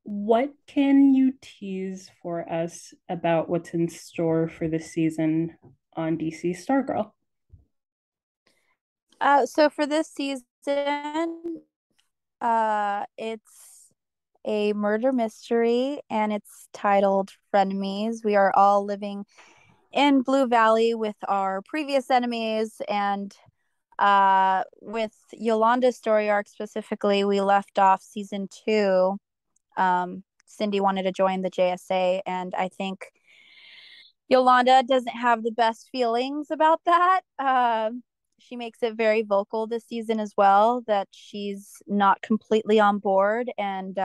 What can you tease for us about what's in store for this season on DC Stargirl? So for this season, it's a murder mystery and it's titled Frenemies. We are all living in Blue Valley with our previous enemies, and with Yolanda's story arc specifically, we left off season two. Cindy wanted to join the JSA, and I think Yolanda doesn't have the best feelings about that. She makes it very vocal this season as well that she's not completely on board, and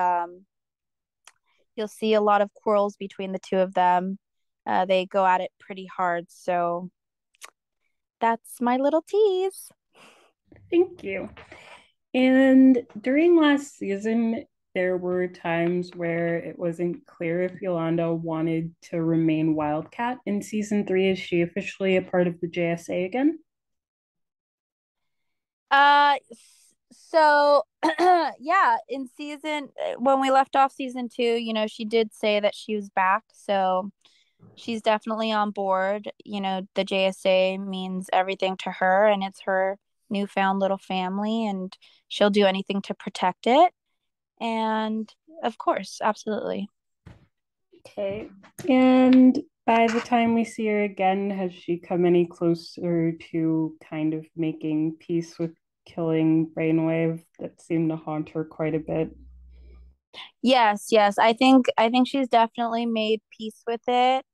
you'll see a lot of quarrels between the two of them. They go at it pretty hard, so that's my little tease. Thank you. And during last season, there were times where it wasn't clear if Yolanda wanted to remain Wildcat. In season three, is she officially a part of the JSA again? Uh, so yeah, in season when we left off season two, she did say that she was back, so she's definitely on board. The JSA means everything to her, and it's her newfound little family, and she'll do anything to protect it. And of course, absolutely. Okay. And by the time we see her again, has she come any closer to kind of making peace with killing Brainwave that seemed to haunt her quite a bit? Yes, yes. I think she's definitely made peace with it.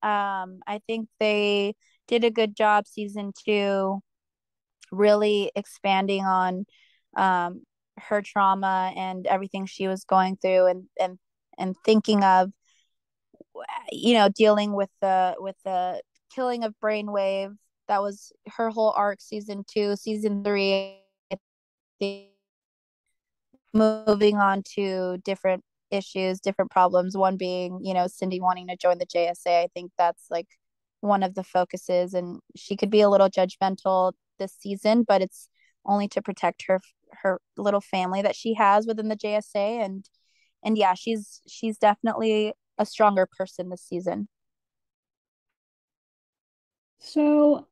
I think they did a good job season two, really expanding on her trauma and everything she was going through, and thinking of dealing with the killing of Brainwave. That was her whole arc. Season two, season three, I think, moving on to different issues, different problems. One being, Cindy wanting to join the JSA. I think that's like one of the focuses, and she could be a little judgmental this season, but it's only to protect her little family that she has within the JSA, and yeah, she's definitely a stronger person this season. So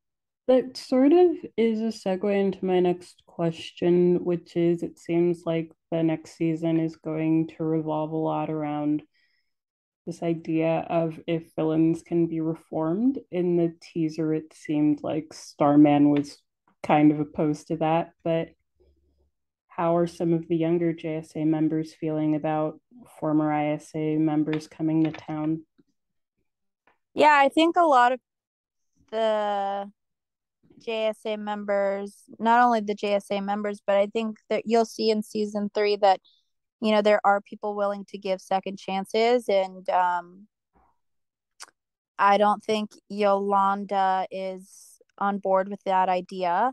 that sort of is a segue into my next question, which is it seems like the next season is going to revolve a lot around this idea of if villains can be reformed. In the teaser, it seemed like Starman was kind of opposed to that, but how are some of the younger JSA members feeling about former ISA members coming to town? Yeah, I think a lot of the JSA members, not only the JSA members, but I think that you'll see in season three that there are people willing to give second chances, and I don't think Yolanda is on board with that idea.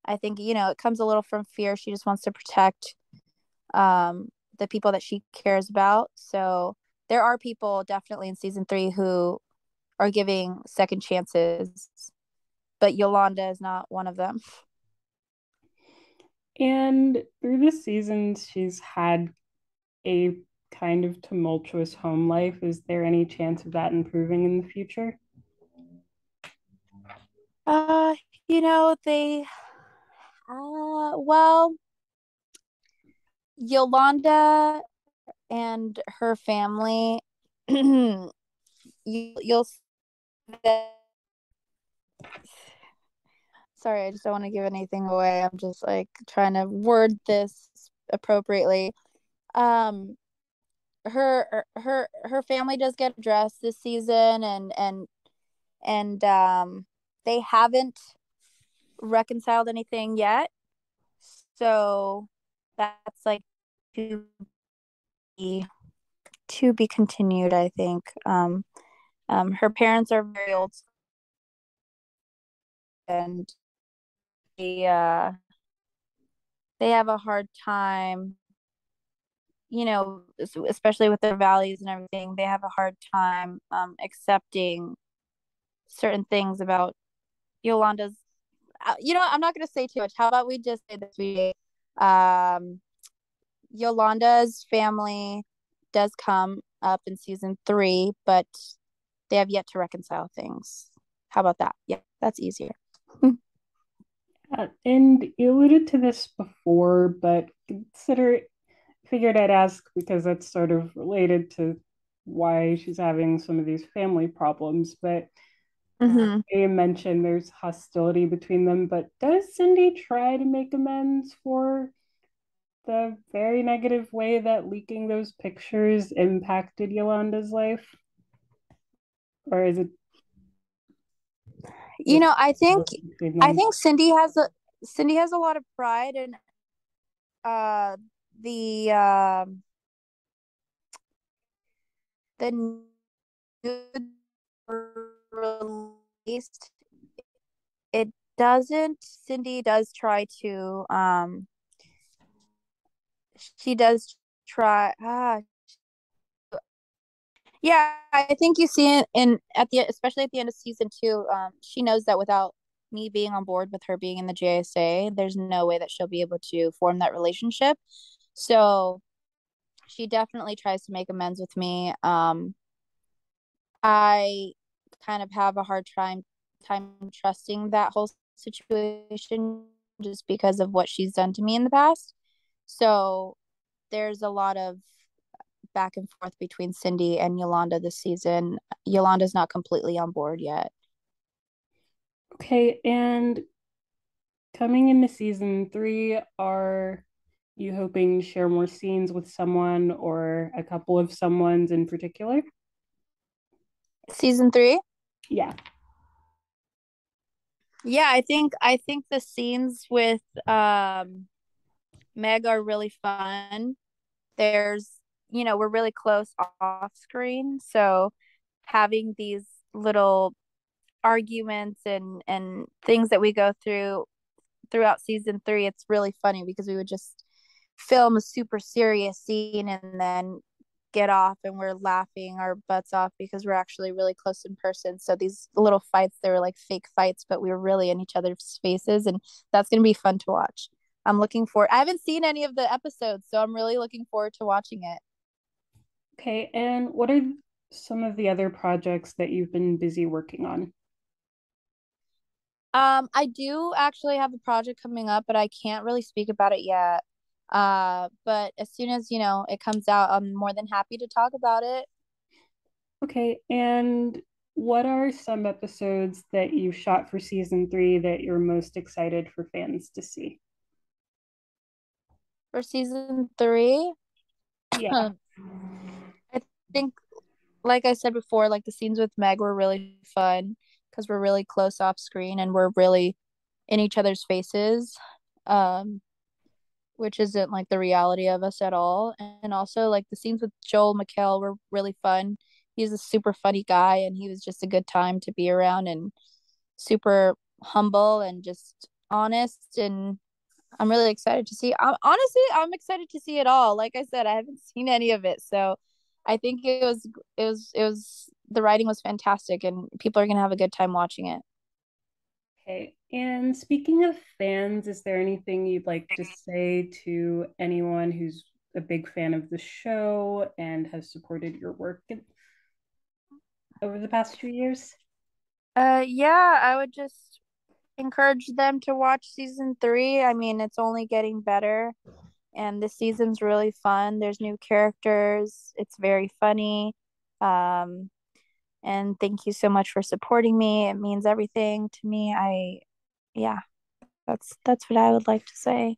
I think it comes a little from fear. She just wants to protect um, the people that she cares about. So there are people definitely in season three who are giving second chances, but Yolanda is not one of them. And through the seasons, she's had a kind of tumultuous home life. Is there any chance of that improving in the future? Uh, well, Yolanda and her family, you'll see that. Sorry, I just don't want to give anything away. I'm just like trying to word this appropriately. Um, her family does get addressed this season, and they haven't reconciled anything yet. So that's like to be to be continued, I think. Her parents are very old, and they uh they have a hard time, especially with their values and everything. They have a hard time accepting certain things about Yolanda's. I'm not going to say too much. How about we just say this? We um Yolanda's family does come up in season 3, but they have yet to reconcile things. How about that? Yeah, that's easier. And you alluded to this before, but figured I'd ask because that's sort of related to why she's having some of these family problems. But Mm-hmm. you mentioned there's hostility between them, but does Cindy try to make amends for the very negative way that leaking those pictures impacted Yolanda's life? Or is it You just know, I think between I them? think Cindy has a lot of pride in uh the the released. It doesn't. Cindy does try to she does try yeah, I think you see it in at the especially at the end of season 2. She knows that without me being on board with her being in the JSA, there's no way that she'll be able to form that relationship. So she definitely tries to make amends with me. I kind of have a hard time trusting that whole situation just because of what she's done to me in the past. So there's a lot of back and forth between Cindy and Yolanda this season. Yolanda's not completely on board yet. Okay, and coming into season 3, are you hoping to share more scenes with someone or a couple of someone's in particular? Season 3? Yeah. Yeah, I think the scenes with Meg are really fun. There's, we're really close off screen, so having these little arguments and things that we go throughout season 3, it's really funny because we would just film a super serious scene and then get off and we're laughing our butts off because we're actually really close in person. So these little fights, they were like fake fights, but we were really in each other's faces, and that's going to be fun to watch. I'm looking forward. I haven't seen any of the episodes, so I'm really looking forward to watching it. Okay, and what are some of the other projects that you've been busy working on? I do actually have a project coming up, but I can't really speak about it yet. But as soon as, it comes out, I'm more than happy to talk about it. Okay, and what are some episodes that you shot for season 3 that you're most excited for fans to see? For season 3, Yeah. I think, like I said before, like the scenes with Meg were really fun because we're really close off screen and we're really in each other's faces, um, which isn't like the reality of us at all. And also, like the scenes with Joel McHale were really fun. He's a super funny guy, and he was just a good time to be around and super humble and just honest. And I'm really excited to see. Honestly, I'm excited to see it all. Like I said, I haven't seen any of it, so I think it was the writing was fantastic, and people are gonna have a good time watching it. Okay, and speaking of fans, is there anything you'd like to say to anyone who's a big fan of the show and has supported your work over the past few years? Yeah, I would just encourage them to watch season 3. I mean, it's only getting better, and this season's really fun. There's new characters. It's very funny. Um, and thank you so much for supporting me. It means everything to me. Yeah, that's what I would like to say.